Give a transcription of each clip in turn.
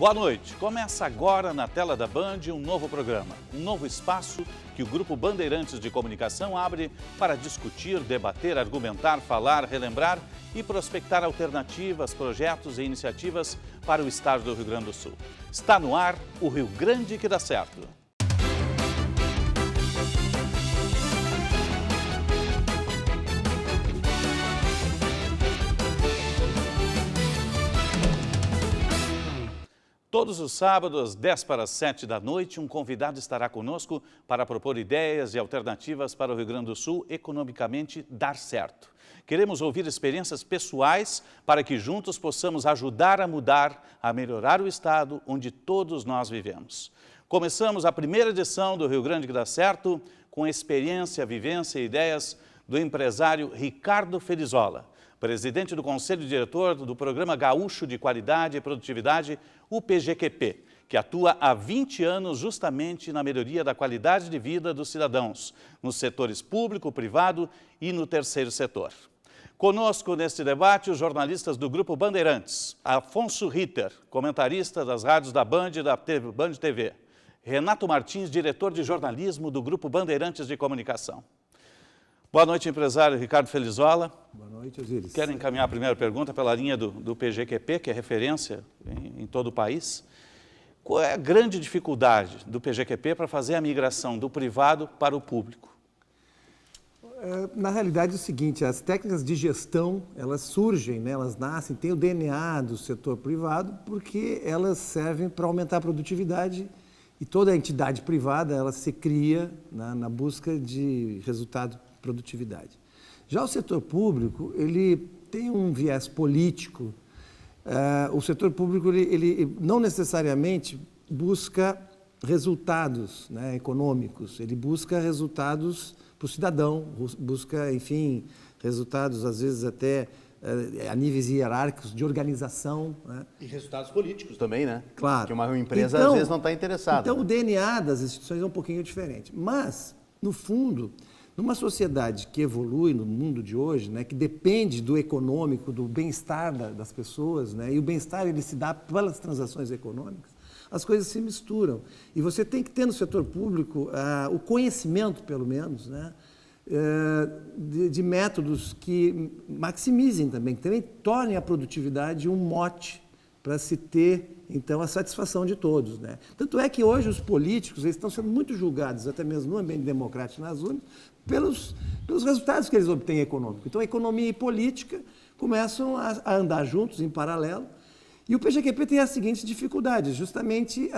Boa noite. Começa agora na tela da Band um novo programa, um novo espaço que o Grupo Bandeirantes de Comunicação abre para discutir, debater, argumentar, falar, relembrar e prospectar alternativas, projetos e iniciativas para o estado do Rio Grande do Sul. Está no ar o Rio Grande que dá certo. Todos os sábados, às 10 para as 7 da noite, um convidado estará conosco para propor ideias e alternativas para o Rio Grande do Sul economicamente dar certo. Queremos ouvir experiências pessoais para que juntos possamos ajudar a mudar, a melhorar o estado onde todos nós vivemos. Começamos a primeira edição do Rio Grande que dá certo com a experiência, vivência e ideias do empresário Ricardo Felizola, presidente do Conselho Diretor do Programa Gaúcho de Qualidade e Produtividade, o PGQP, que atua há 20 anos justamente na melhoria da qualidade de vida dos cidadãos, nos setores público, privado e no terceiro setor. Conosco neste debate os jornalistas do Grupo Bandeirantes, Afonso Ritter, comentarista das rádios da Band e da Band TV, Renato Martins, diretor de jornalismo do Grupo Bandeirantes de Comunicação. Boa noite, empresário Ricardo Felizola. Boa noite, Osíris. Quero encaminhar a primeira pergunta pela linha do PGQP, que é referência em todo o país. Qual é a grande dificuldade do PGQP para fazer a migração do privado para o público? Na realidade é o seguinte, as técnicas de gestão, elas surgem, né, elas nascem, têm o DNA do setor privado, porque elas servem para aumentar a produtividade e toda a entidade privada, ela se cria na busca de resultado produtividade. Já o setor público, ele tem um viés político. O setor público, ele não necessariamente busca resultados, né, econômicos, ele busca resultados para o cidadão, busca, enfim, resultados, às vezes, até a níveis hierárquicos de organização. Né? E resultados políticos também, né? Claro. Que uma empresa, às vezes, não está interessada. Então, o DNA das instituições é um pouquinho diferente. Mas, no fundo, numa sociedade que evolui no mundo de hoje, né, que depende do econômico, do bem-estar das pessoas, né, e o bem-estar ele se dá pelas transações econômicas, as coisas se misturam. E você tem que ter no setor público o conhecimento, pelo menos, né, de métodos que maximizem também, que também tornem a produtividade um mote para se ter, então, a satisfação de todos. Né? Tanto é que hoje os políticos eles estão sendo muito julgados, até mesmo no ambiente democrático nas urnas, pelos resultados que eles obtêm econômicos. Então, a economia e política começam a andar juntos, em paralelo, e o PGQP tem as seguintes dificuldades, justamente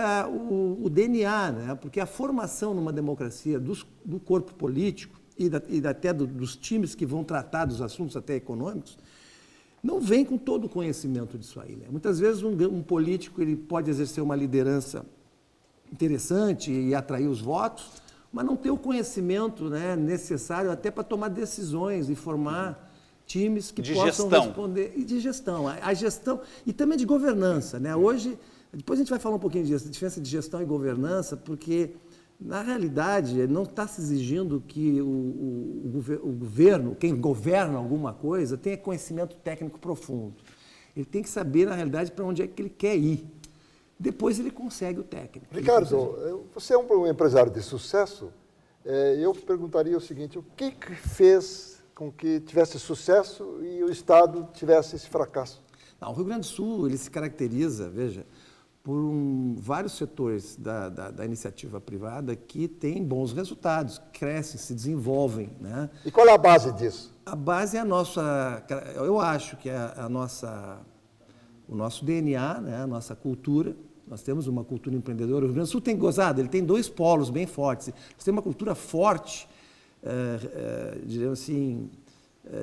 o DNA, né? Porque a formação numa democracia do corpo político e até dos times que vão tratar dos assuntos até econômicos, não vem com todo o conhecimento disso aí. Né? Muitas vezes um político ele pode exercer uma liderança interessante e atrair os votos, mas não ter o conhecimento, né, necessário até para tomar decisões e formar times que possam responder. E de gestão. A gestão e também de governança. Né? Hoje, depois a gente vai falar um pouquinho disso, a diferença de gestão e governança, porque, na realidade, não está se exigindo que o governo, quem governa alguma coisa, tenha conhecimento técnico profundo. Ele tem que saber, na realidade, para onde é que ele quer ir. Depois ele consegue o técnico. Ricardo, você é um empresário de sucesso. Eu perguntaria o seguinte, o que fez com que tivesse sucesso e o Estado tivesse esse fracasso? Não, o Rio Grande do Sul ele se caracteriza, veja, por vários setores da iniciativa privada que têm bons resultados, crescem, se desenvolvem. Né? E qual é a base disso? A base é a nossa, eu acho que é o nosso DNA, né? A nossa cultura. Nós temos uma cultura empreendedora. O Rio Grande do Sul tem gozado, ele tem dois polos bem fortes. Nós temos uma cultura forte, diríamos assim,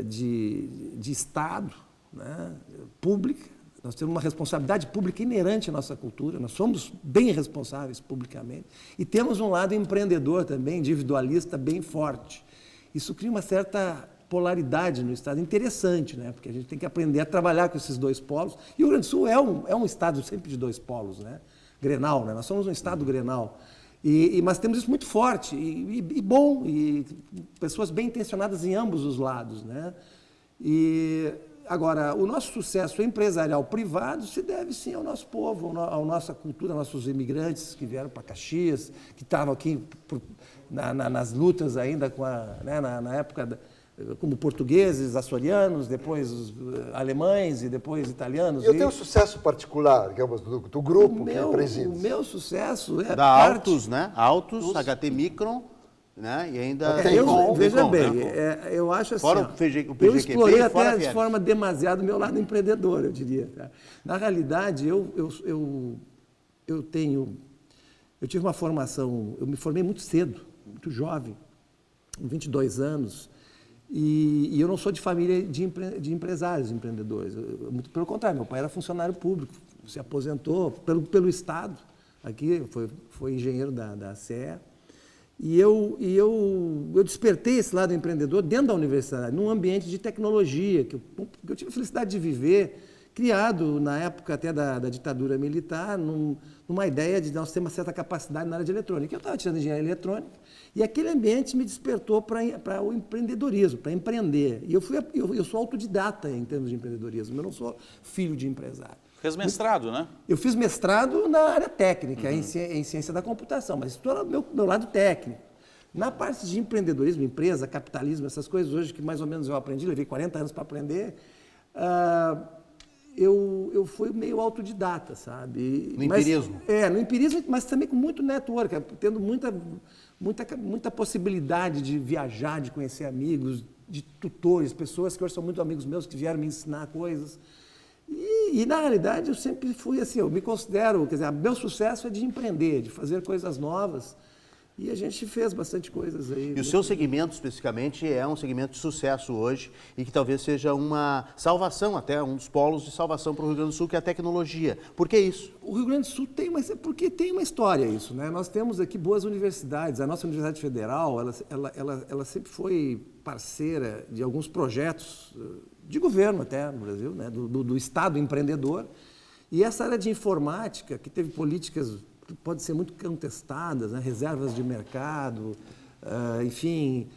de Estado, né? Pública. Nós temos uma responsabilidade pública inerente à nossa cultura, nós somos bem responsáveis publicamente. E temos um lado empreendedor também, individualista, bem forte. Isso cria uma certa polaridade no Estado interessante, né? Porque a gente tem que aprender a trabalhar com esses dois polos. E o Rio Grande do Sul é um Estado sempre de dois polos, né? Grenal, né? Nós somos um Estado grenal. Mas temos isso muito forte e bom, e pessoas bem intencionadas em ambos os lados, né? E Agora, o nosso sucesso empresarial privado se deve sim ao nosso povo, à nossa cultura, aos nossos imigrantes que vieram para Caxias, que estavam aqui nas lutas ainda na época como portugueses, açorianos, depois os alemães e depois italianos. Eu tenho um sucesso particular, digamos, do grupo que preside. O meu sucesso é Da Altus, né? Altus, HT Micron, né? E ainda veja bem, né? eu acho assim, Fora o PGQP, eu explorei até de Fieres. forma demasiado o meu lado empreendedor, eu diria. Tá? Na realidade, eu tive uma formação, eu me formei muito cedo, muito jovem, com 22 anos, e eu não sou de família de empresários, empreendedores. Muito pelo contrário, meu pai era funcionário público, se aposentou pelo Estado, aqui foi engenheiro da CE. E eu despertei esse lado empreendedor dentro da universidade, num ambiente de tecnologia, que eu tive a felicidade de viver, criado na época até da ditadura militar, numa ideia de nós ter uma certa capacidade na área de eletrônica. Eu estava tirando engenharia eletrônica e aquele ambiente me despertou para o empreendedorismo, para empreender. E eu sou autodidata em termos de empreendedorismo, eu não sou filho de empresário. Fez mestrado, né? Eu fiz mestrado na área técnica, em ciência da computação, mas isso era o meu lado técnico. Na parte de empreendedorismo, empresa, capitalismo, essas coisas hoje que mais ou menos eu aprendi, levei 40 anos para aprender, eu fui meio autodidata, sabe? No empirismo? No empirismo, mas também com muito network, tendo muita possibilidade de viajar, de conhecer amigos, de tutores, pessoas que hoje são muito amigos meus, que vieram me ensinar coisas. E na realidade, eu sempre fui assim, eu me considero, quer dizer, meu sucesso é de empreender, de fazer coisas novas. E a gente fez bastante coisas aí. E o seu segmento, especificamente, é um segmento de sucesso hoje e que talvez seja uma salvação, até um dos polos de salvação para o Rio Grande do Sul, que é a tecnologia. Por que isso? O Rio Grande do Sul porque tem uma história isso, né? Nós temos aqui boas universidades. A nossa Universidade Federal, ela sempre foi parceira de alguns projetos de governo até no Brasil, né? do Estado empreendedor. E essa área de informática, que teve políticas que podem ser muito contestadas, né? Reservas de mercado, enfim,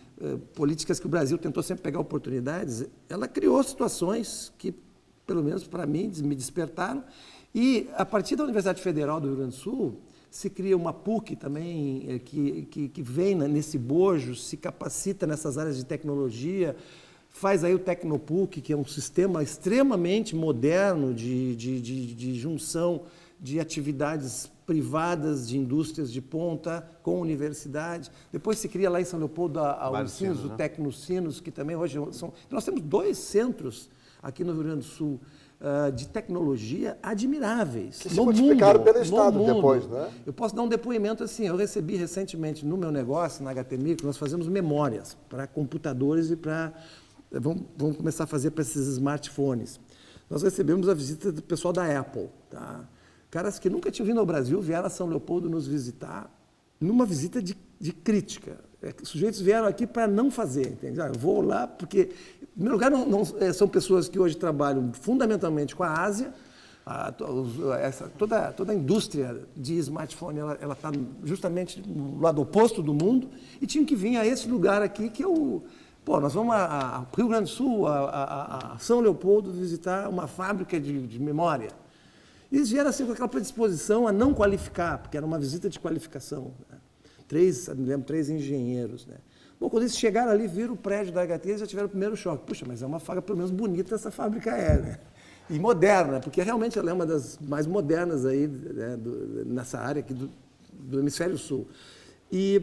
políticas que o Brasil tentou sempre pegar oportunidades, ela criou situações que, pelo menos para mim, me despertaram. E, a partir da Universidade Federal do Rio Grande do Sul, se cria uma PUC também, que vem nesse bojo, se capacita nessas áreas de tecnologia, faz aí o Tecnopuc, que é um sistema extremamente moderno de junção de atividades privadas, de indústrias de ponta, com universidade. Depois se cria lá em São Leopoldo a Unicinos, o Tecnocinos, que também hoje são... Nós temos 2 centros aqui no Rio Grande do Sul de tecnologia admiráveis. Que se multiplicaram pelo Estado depois, né? Eu posso dar um depoimento assim, eu recebi recentemente no meu negócio, na HT Micro, nós fazemos memórias para computadores e para... Vamos começar a fazer para esses smartphones. Nós recebemos a visita do pessoal da Apple, tá? Caras que nunca tinham vindo ao Brasil, vieram a São Leopoldo nos visitar, numa visita de crítica. Sujeitos vieram aqui para não fazer, entende? Eu vou lá porque, em primeiro lugar, são pessoas que hoje trabalham fundamentalmente com a Ásia. Toda a indústria de smartphone ela está justamente no lado oposto do mundo e tinham que vir a esse lugar aqui que é o... Pô, nós vamos ao Rio Grande do Sul, a São Leopoldo, visitar uma fábrica de memória. E eles vieram assim com aquela predisposição a não qualificar, porque era uma visita de qualificação. Né? Me lembro, 3 engenheiros. Né? Bom, quando eles chegaram ali, viram o prédio da HT, eles já tiveram o primeiro choque. Puxa, mas é uma fábrica pelo menos bonita essa fábrica é, né? E moderna, porque realmente ela é uma das mais modernas aí, né, nessa área aqui do Hemisfério Sul. E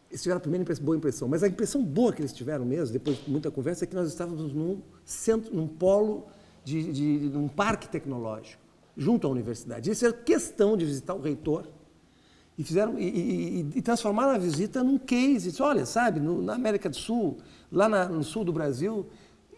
eles tiveram a primeira boa impressão, mas a impressão boa que eles tiveram mesmo, depois de muita conversa, é que nós estávamos num centro, num polo, num parque tecnológico, junto à universidade. Eles fizeram questão de visitar o reitor e transformaram a visita num case. Disse, olha, sabe, na América do Sul, lá no sul do Brasil,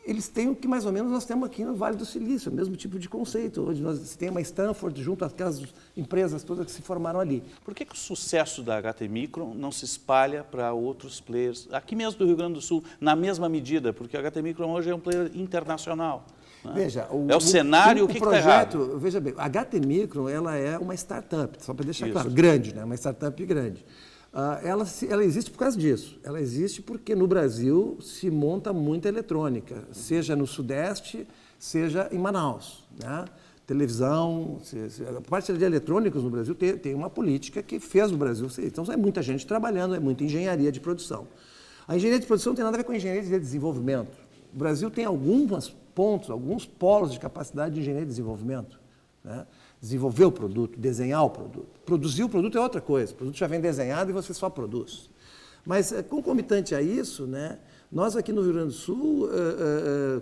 eles têm o que mais ou menos nós temos aqui no Vale do Silício, o mesmo tipo de conceito. Hoje nós temos uma Stanford junto àquelas empresas todas que se formaram ali. Por que o sucesso da HT Micron não se espalha para outros players, aqui mesmo do Rio Grande do Sul, na mesma medida? Porque a HT Micron hoje é um player internacional. Né? Veja, o cenário, o que está errado? Veja bem, a HT Micron ela é uma startup, só para deixar claro, grande, né? Uma startup grande. Ela existe por causa disso. Ela existe porque no Brasil se monta muita eletrônica, seja no Sudeste, seja em Manaus, né? Televisão, a parte de eletrônicos no Brasil tem uma política que fez o Brasil. Então, é muita gente trabalhando, é muita engenharia de produção. A engenharia de produção não tem nada a ver com a engenharia de desenvolvimento. O Brasil tem alguns pontos, alguns polos de capacidade de engenharia de desenvolvimento, né? Desenvolver o produto, desenhar o produto. Produzir o produto é outra coisa. O produto já vem desenhado e você só produz. Mas, concomitante a isso, né, nós aqui no Rio Grande do Sul,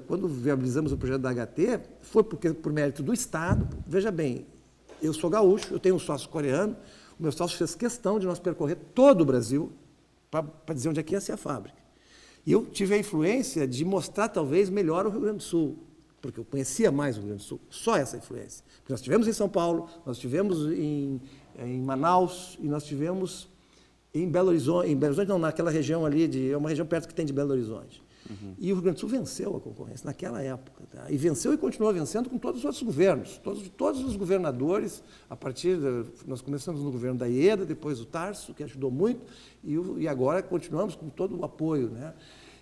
quando viabilizamos o projeto da HT, foi por mérito do Estado. Veja bem, eu sou gaúcho, eu tenho um sócio coreano, o meu sócio fez questão de nós percorrer todo o Brasil para dizer onde é que ia ser a fábrica. E eu tive a influência de mostrar, talvez, melhor o Rio Grande do Sul, porque eu conhecia mais o Rio Grande do Sul, só essa influência. Porque nós tivemos em São Paulo, nós tivemos em Manaus e nós tivemos em Belo Horizonte, não, naquela região ali, é uma região perto que tem de Belo Horizonte. E o Rio Grande do Sul venceu a concorrência naquela época, tá? E venceu e continuou vencendo com todos os outros governos. Todos os governadores, nós começamos no governo da Ieda, depois o Tarso, que ajudou muito, e agora continuamos com todo o apoio, né?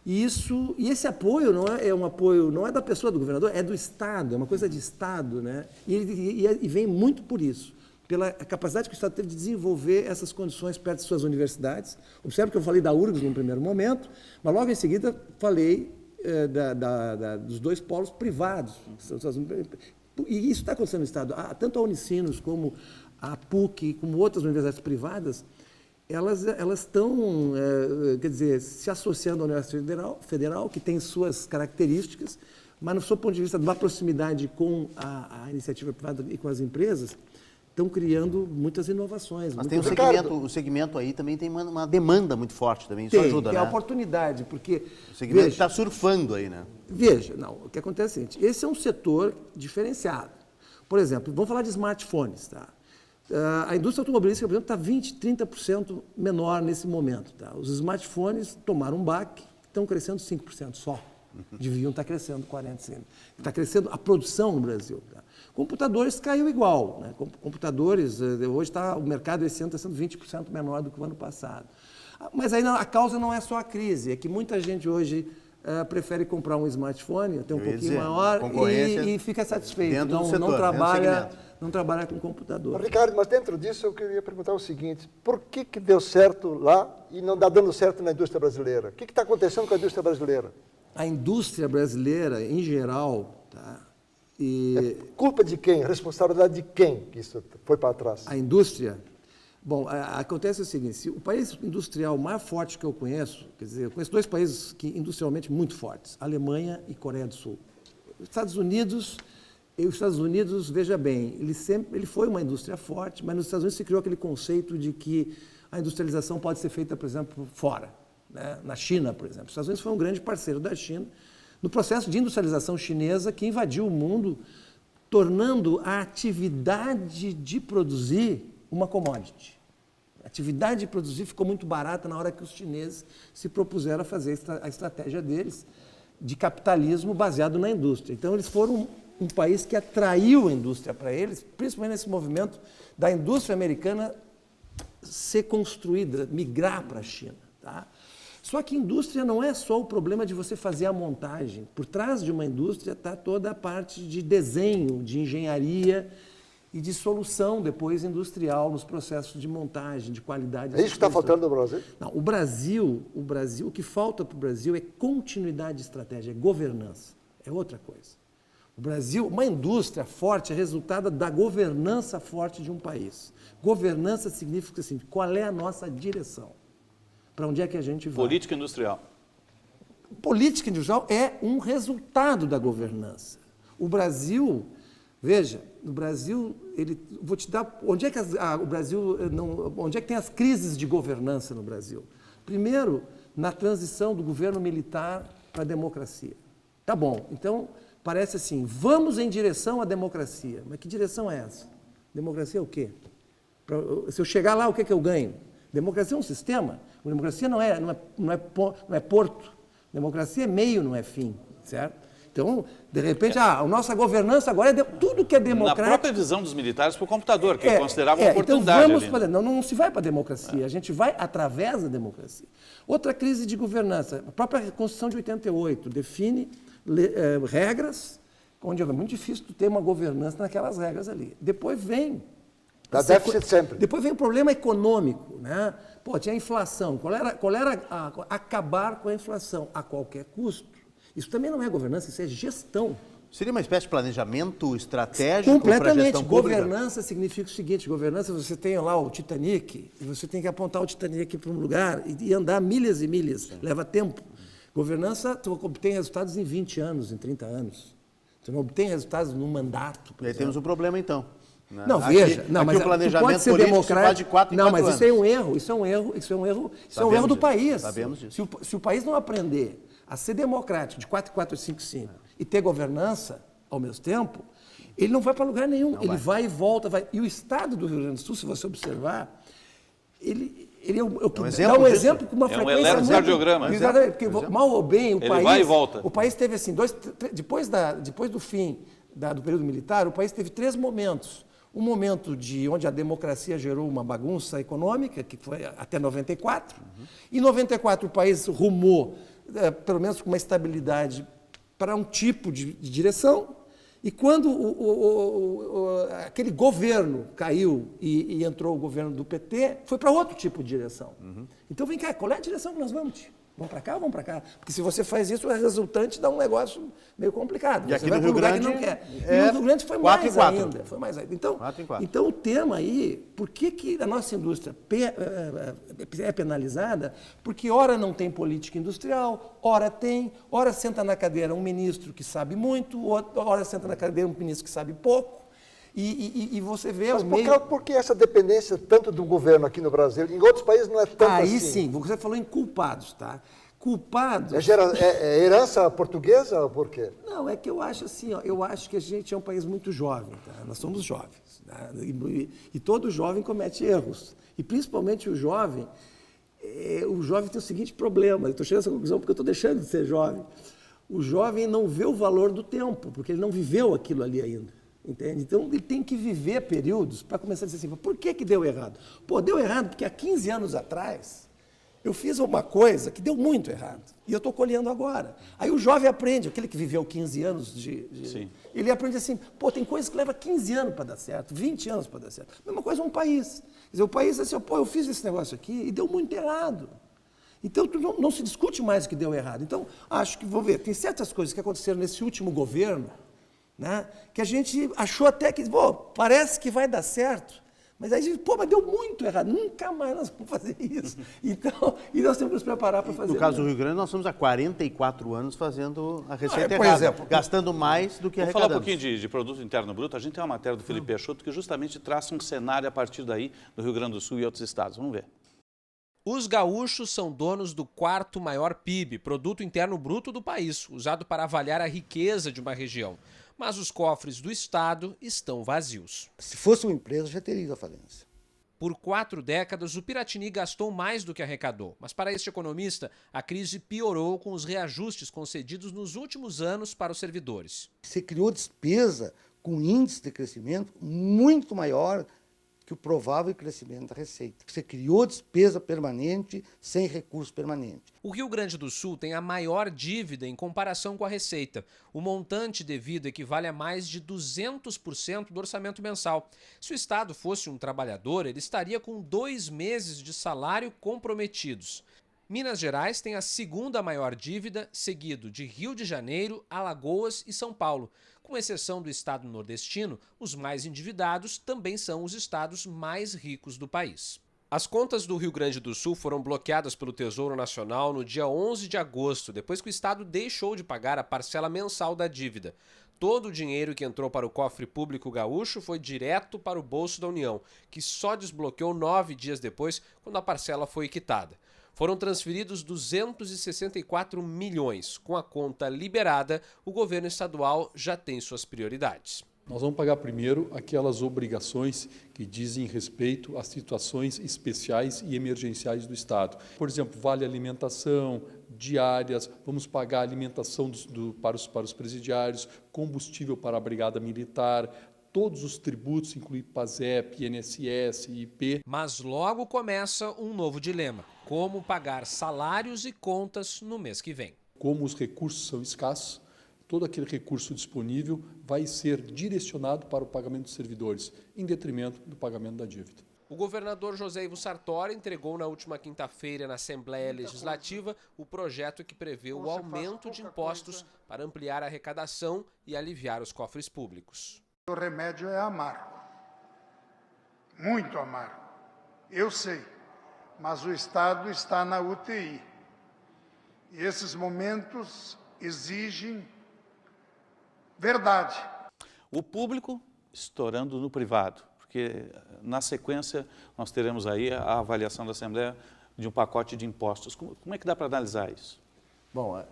E esse apoio não é da pessoa do governador, é do Estado, é uma coisa de Estado, né? E vem muito por isso, pela capacidade que o Estado teve de desenvolver essas condições perto de suas universidades. Observe que eu falei da URGS num primeiro momento, mas logo em seguida falei dos dois polos privados. E isso está acontecendo no Estado. Tanto a Unicinos como a PUC, como outras universidades privadas, elas estão, se associando à Universidade Federal, que tem suas características, mas, no seu ponto de vista da proximidade com a iniciativa privada e com as empresas, estão criando muitas inovações. Mas tem o segmento aí também tem uma demanda muito forte também, isso ajuda, né? Tem a oportunidade, porque... O segmento está surfando aí, né? Veja, o que acontece é o seguinte, esse é um setor diferenciado. Por exemplo, vamos falar de smartphones, tá? A indústria automobilística, por exemplo, está 20%, 30% menor nesse momento, tá? Os smartphones tomaram um baque, estão crescendo 5% só. Deviam estar crescendo 40%. Está crescendo a produção no Brasil, tá? Computadores caiu igual, né? Computadores, hoje o mercado esse ano está sendo 20% menor do que o ano passado. Mas aí a causa não é só a crise, é que muita gente hoje prefere comprar um smartphone, até um pouquinho maior, e fica satisfeito. Não trabalha com computador. Ricardo, mas dentro disso eu queria perguntar o seguinte, por que deu certo lá e não está dando certo na indústria brasileira? O que está acontecendo com a indústria brasileira? A indústria brasileira, em geral, tá? É culpa de quem? Responsabilidade de quem que isso foi para trás? A indústria? Bom, acontece o seguinte, o país industrial mais forte que eu conheço, quer dizer, eu conheço dois países industrialmente muito fortes, Alemanha e Coreia do Sul. Os Estados Unidos, veja bem, ele foi uma indústria forte, mas nos Estados Unidos se criou aquele conceito de que a industrialização pode ser feita, por exemplo, fora, né? Na China, por exemplo. Os Estados Unidos foi um grande parceiro da China no processo de industrialização chinesa que invadiu o mundo, tornando a atividade de produzir uma commodity. A atividade de produzir ficou muito barata na hora que os chineses se propuseram a fazer a estratégia deles de capitalismo baseado na indústria. Então, eles foram um país que atraiu a indústria para eles, principalmente nesse movimento da indústria americana ser construída, migrar para a China, tá? Só que indústria não é só o problema de você fazer a montagem. Por trás de uma indústria está toda a parte de desenho, de engenharia e de solução depois industrial nos processos de montagem, de qualidade. É isso que está faltando no Brasil? Não, o Brasil, o que falta para o Brasil é continuidade de estratégia, é governança, é outra coisa. O Brasil, uma indústria forte é resultado da governança forte de um país. Governança significa assim, qual é a nossa direção? Para onde é que a gente vai? Política industrial. Política industrial é um resultado da governança. O Brasil, veja, no Brasil, vou te dar, onde é que onde é que tem as crises de governança no Brasil? Primeiro, na transição do governo militar para a democracia. Tá bom, então parece assim, vamos em direção à democracia. Mas que direção é essa? Democracia é o quê? Se eu chegar lá, o que é que eu ganho? Democracia é um sistema. Democracia não é porto. Democracia é meio, não é fim, certo? Então, de repente, a nossa governança agora é tudo que é Na democrático. própria visão dos militares para o computador, que consideravam uma Então oportunidade vamos ali. fazer, não se vai para a democracia, a gente vai através da democracia. Outra crise de governança, a própria Constituição de 88 define regras, onde é muito difícil ter uma governança naquelas regras ali. Depois vem... Dá déficit sempre. Depois vem o problema econômico, né? Pô, tinha a inflação. Qual era acabar com a inflação a qualquer custo? Isso também não é governança, isso é gestão. Seria uma espécie de planejamento estratégico para a Completamente. gestão pública? Governança significa o seguinte, governança, você tem lá o Titanic, e você tem que apontar o Titanic para um lugar e andar milhas e milhas, leva tempo. Governança, tu obtém resultados em 20 anos, em 30 anos. Tu não obtém resultados num mandato, por E aí temos um problema, então. Né? Não, veja, aqui, mas o planejamento pode ser político se faz democrático. de 4 em não, 4 mas anos. isso é um erro, isso é um erro do país. Sabemos disso. Se o país não aprender a ser democrático de 4 em 4, 5 em 5 e ter governança ao mesmo tempo, ele não vai para lugar nenhum. Ele vai e volta, vai. E o estado do Rio Grande do Sul, se você observar, ele é o que dá um exemplo com uma frequência muito... eletrocardiograma. Exatamente, porque mal ou bem o Ele país... vai e volta. O país teve assim, depois do fim do período militar, o país teve 3 momentos. Um momento onde a democracia gerou uma bagunça econômica, que foi até 94. Em 94, o país rumou, pelo menos com uma estabilidade, para um tipo de direção. E quando aquele governo caiu e entrou o governo do PT, foi para outro tipo de direção. Então, vem cá, qual é a direção que nós vamos? Vamos para cá ou vamos para cá? Porque se você faz isso, a resultante dá um negócio meio complicado. E você aqui vai no Rio para um lugar Grande que não quer. é E no Rio Grande foi 4 em mais 4. ainda. Foi mais ainda. Então, 4 em 4. então, o tema aí, por que a nossa indústria é penalizada? Porque ora não tem política industrial, ora senta na cadeira um ministro que sabe muito, ora senta na cadeira um ministro que sabe pouco. E você vê Mas o meio... por que essa dependência tanto do governo aqui no Brasil? Em outros países não é tanto Aí assim. sim, você falou em culpados, tá? Culpados... É herança portuguesa ou por quê? Não, é que eu acho assim, ó, eu acho que a gente é um país muito jovem, tá? Nós somos jovens, tá? E todo jovem comete erros. E principalmente o jovem tem o seguinte problema, eu estou chegando a essa conclusão porque eu estou deixando de ser jovem. O jovem não vê o valor do tempo, porque ele não viveu aquilo ali ainda. Entende? Então, ele tem que viver períodos para começar a dizer assim, por que deu errado? Pô, deu errado porque há 15 anos atrás eu fiz uma coisa que deu muito errado e eu estou colhendo agora. Aí o jovem aprende, aquele que viveu 15 anos ele aprende assim, pô, tem coisas que levam 15 anos para dar certo, 20 anos para dar certo. Mesma coisa um país. Quer dizer, o país é assim, pô, eu fiz esse negócio aqui e deu muito errado. Então, não se discute mais o que deu errado. Então, acho que, vou ver, tem certas coisas que aconteceram nesse último governo, né, que a gente achou até que, pô, parece que vai dar certo, mas aí a gente, pô, mas deu muito errado, nunca mais nós vamos fazer isso. Então, e nós temos que nos preparar para fazer. No caso do Rio Grande, nós estamos há 44 anos fazendo a receita por errada, exemplo, gastando mais do que Vamos falar um arrecadamos. pouquinho de produto interno bruto. A gente tem uma matéria do Felipe Peixoto que justamente traça um cenário a partir daí do Rio Grande do Sul e outros estados. Vamos ver. Os gaúchos são donos do 4º maior PIB, Produto Interno Bruto do país, usado para avaliar a riqueza de uma região. Mas os cofres do Estado estão vazios. Se fosse uma empresa, já teria ido à falência. Por 4 décadas, o Piratini gastou mais do que arrecadou. Mas para este economista, a crise piorou com os reajustes concedidos nos últimos anos para os servidores. Você criou despesa com índice de crescimento muito maior que o provável crescimento da receita. Você criou despesa permanente sem recurso permanente. O Rio Grande do Sul tem a maior dívida em comparação com a receita. O montante devido equivale a mais de 200% do orçamento mensal. Se o Estado fosse um trabalhador, ele estaria com 2 meses de salário comprometidos. Minas Gerais tem a 2ª maior dívida, seguido de Rio de Janeiro, Alagoas e São Paulo. Com exceção do estado nordestino, os mais endividados também são os estados mais ricos do país. As contas do Rio Grande do Sul foram bloqueadas pelo Tesouro Nacional no dia 11 de agosto, depois que o estado deixou de pagar a parcela mensal da dívida. Todo o dinheiro que entrou para o cofre público gaúcho foi direto para o bolso da União, que só desbloqueou 9 dias depois, quando a parcela foi quitada. Foram transferidos 264 milhões. Com a conta liberada, o governo estadual já tem suas prioridades. Nós vamos pagar primeiro aquelas obrigações que dizem respeito às situações especiais e emergenciais do Estado. Por exemplo, vale alimentação, diárias, vamos pagar alimentação para os presidiários, combustível para a Brigada Militar, todos os tributos, incluindo PASEP, INSS e IP. Mas logo começa um novo dilema: como pagar salários e contas no mês que vem. Como os recursos são escassos, todo aquele recurso disponível vai ser direcionado para o pagamento dos servidores, em detrimento do pagamento da dívida. O governador José Ivo Sartori entregou na última quinta-feira na Assembleia Legislativa o projeto que prevê o aumento de impostos para ampliar a arrecadação e aliviar os cofres públicos. O remédio é amargo, muito amargo, eu sei, mas o Estado está na UTI. E esses momentos exigem verdade. O público estourando no privado, porque na sequência nós teremos aí a avaliação da Assembleia de um pacote de impostos. Como é que dá para analisar isso? Bom,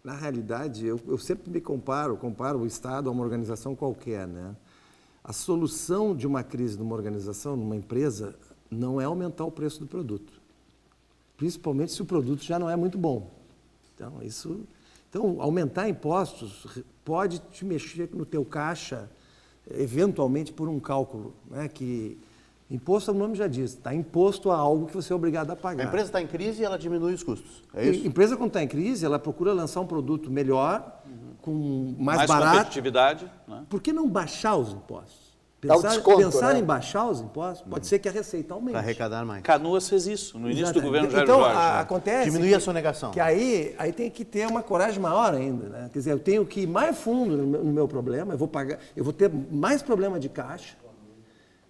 na realidade, eu sempre me comparo o Estado a uma organização qualquer, né? A solução de uma crise numa organização, numa empresa, não é aumentar o preço do produto. Principalmente se o produto já não é muito bom. Então, aumentar impostos pode te mexer no teu caixa, eventualmente por um cálculo, né? Que imposto, o nome já diz, está imposto a algo que você é obrigado a pagar. A empresa está em crise e ela diminui os custos, é isso? A empresa, quando está em crise, ela procura lançar um produto melhor, com mais Mais barato. competitividade, né? Por que não baixar os impostos? Dá o desconto, Pensar né? em baixar os impostos, pode ser que a receita aumente. Para arrecadar mais. Canoas fez isso no início do Exatamente. governo Jair Então, Jorge. né? acontece Diminuir a sonegação. que aí tem que ter uma coragem maior ainda, né? Quer dizer, eu tenho que ir mais fundo no meu problema, eu vou ter mais problema de caixa,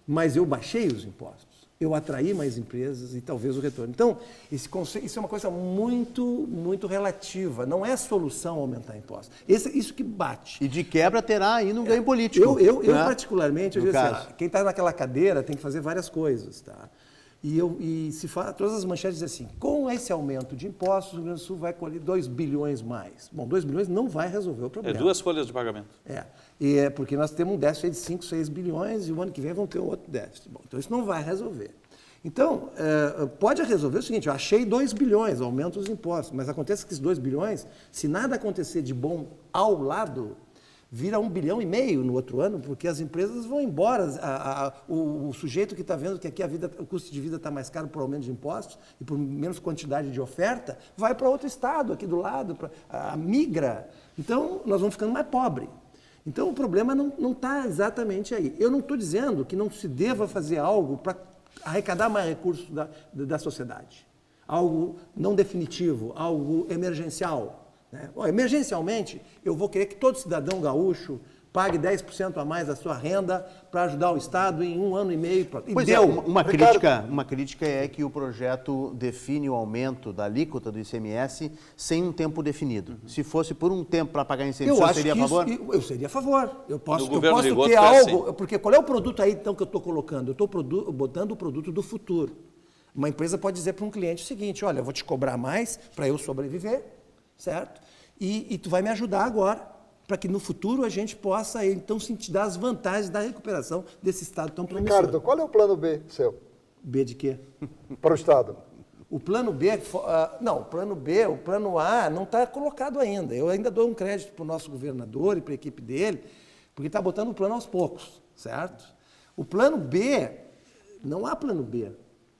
mas eu baixei os impostos. Eu atraí mais empresas e talvez o retorno. Então, isso é uma coisa muito, muito relativa. Não é solução aumentar impostos. Isso que bate. E de quebra terá ainda um ganho político. Eu né? particularmente, eu No digo assim, caso. quem está naquela cadeira tem que fazer várias coisas, tá? E se fala, todas as manchetes dizem assim, com esse aumento de impostos, o Rio Grande do Sul vai colher 2 bilhões mais. Bom, 2 bilhões não vai resolver o É problema. 2 folhas de pagamento. E é porque nós temos um déficit aí de 5, 6 bilhões e o ano que vem vamos ter um outro déficit. Bom, então isso não vai resolver. Então, pode resolver o seguinte, eu achei 2 bilhões, aumenta os impostos, mas acontece que esses 2 bilhões, se nada acontecer de bom ao lado, vira 1,5 bilhão no outro ano, porque as empresas vão embora. O sujeito que está vendo que aqui o custo de vida está mais caro por aumento de impostos e por menos quantidade de oferta, vai para outro estado aqui do lado, migra. Então, nós vamos ficando mais pobres. Então, o problema não está exatamente aí. Eu não estou dizendo que não se deva fazer algo para arrecadar mais recursos da sociedade. Algo não definitivo, algo emergencial. Né? Emergencialmente, eu vou querer que todo cidadão gaúcho pague 10% a mais da sua renda para ajudar o Estado em 1 ano e meio. Pois deu. Uma crítica é que o projeto define o aumento da alíquota do ICMS sem um tempo definido. Se fosse por um tempo para pagar ICMS, você seria a favor? Eu seria a favor. Eu posso governo ter Rigoto foi algo... assim. Porque qual é o produto aí, então, que eu estou colocando? Eu estou botando o produto do futuro. Uma empresa pode dizer para um cliente o seguinte, olha, eu vou te cobrar mais para eu sobreviver, certo? E tu vai me ajudar agora, para que no futuro a gente possa, então, dar as vantagens da recuperação desse Estado tão promissor. Ricardo, qual é o plano B seu B de quê? para o Estado? O plano B, não, o plano B, o plano A não está colocado ainda. Eu ainda dou um crédito para o nosso governador e para a equipe dele, porque está botando o plano aos poucos, certo? O plano B, não há plano B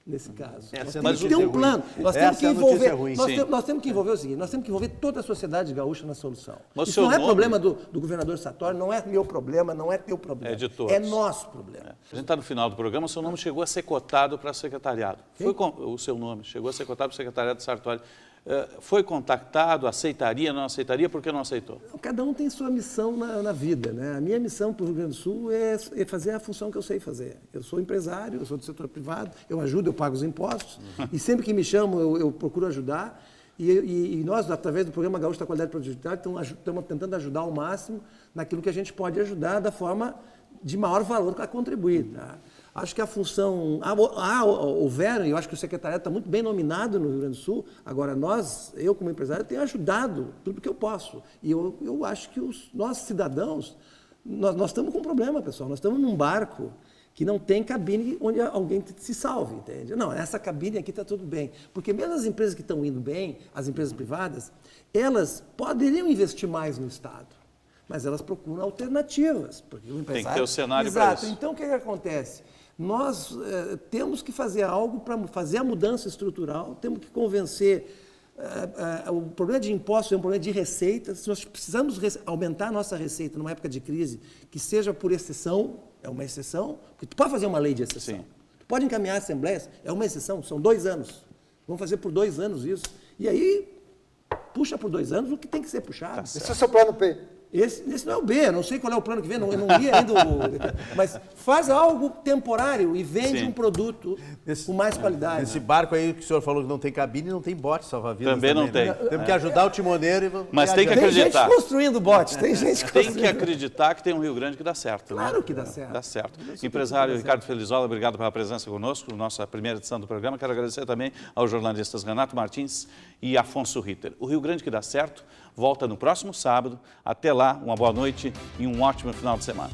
nesse caso. Nós temos que ter um plano. Nós temos que envolver. Nós temos que envolver o seguinte: nós temos que envolver toda a sociedade gaúcha na solução. Mas isso não é problema do governador Sartori, não é meu problema, não é teu problema. É de todos. É nosso problema. A gente está no final do programa, o seu nome chegou a ser cotado para secretariado. O seu nome chegou a ser cotado para o secretariado de Sartori. Foi contactado, aceitaria, não aceitaria, por que não aceitou? Cada um tem sua missão na vida, né? A minha missão para o Rio Grande do Sul é fazer a função que eu sei fazer. Eu sou empresário, eu sou do setor privado, eu ajudo, eu pago os impostos, e sempre que me chamam eu procuro ajudar. E nós, através do Programa Gaúcho da Qualidade Produtividade, estamos tentando ajudar ao máximo naquilo que a gente pode ajudar da forma de maior valor para contribuir. Tá? Acho que a função... houveram, e eu acho que o secretariado está muito bem nominado no Rio Grande do Sul. Agora, eu como empresário, tenho ajudado tudo que eu posso. E eu acho que os nossos cidadãos, nós estamos com um problema, pessoal. Nós estamos num barco que não tem cabine onde alguém se salve, entende? Não, essa cabine aqui está tudo bem. Porque mesmo as empresas que estão indo bem, as empresas privadas, elas poderiam investir mais no Estado, mas elas procuram alternativas. Porque o empresário... Tem que ter o cenário para Exato. isso. Então, o que acontece? Nós temos que fazer algo para fazer a mudança estrutural, temos que convencer... o problema de impostos é um problema de receita. Se nós precisamos aumentar a nossa receita numa época de crise, que seja por exceção, é uma exceção, porque tu pode fazer uma lei de exceção. Sim. Tu pode encaminhar assembleias, é uma exceção, são 2 anos. Vamos fazer por 2 anos isso. E aí, puxa por 2 anos o que tem que ser puxado. Esse é o seu plano B. Esse não é o B, eu não sei qual é o plano que vem, eu não li ainda mas faz algo temporário e vende Sim. um produto com mais qualidade. Esse barco aí que o senhor falou que não tem cabine, não tem bote salva-vidas. Também não tem. Né? Temos que ajudar o timoneiro e Mas tem que Tem gente acreditar. construindo bote, tem gente Tem construindo. que acreditar que tem um Rio Grande que dá certo. Claro né? que dá certo. Dá certo. Empresário Ricardo Felizola, obrigado pela presença conosco, nossa primeira edição do programa. Quero agradecer também aos jornalistas Renato Martins e Afonso Ritter. O Rio Grande que dá certo volta no próximo sábado. Até lá, uma boa noite e um ótimo final de semana.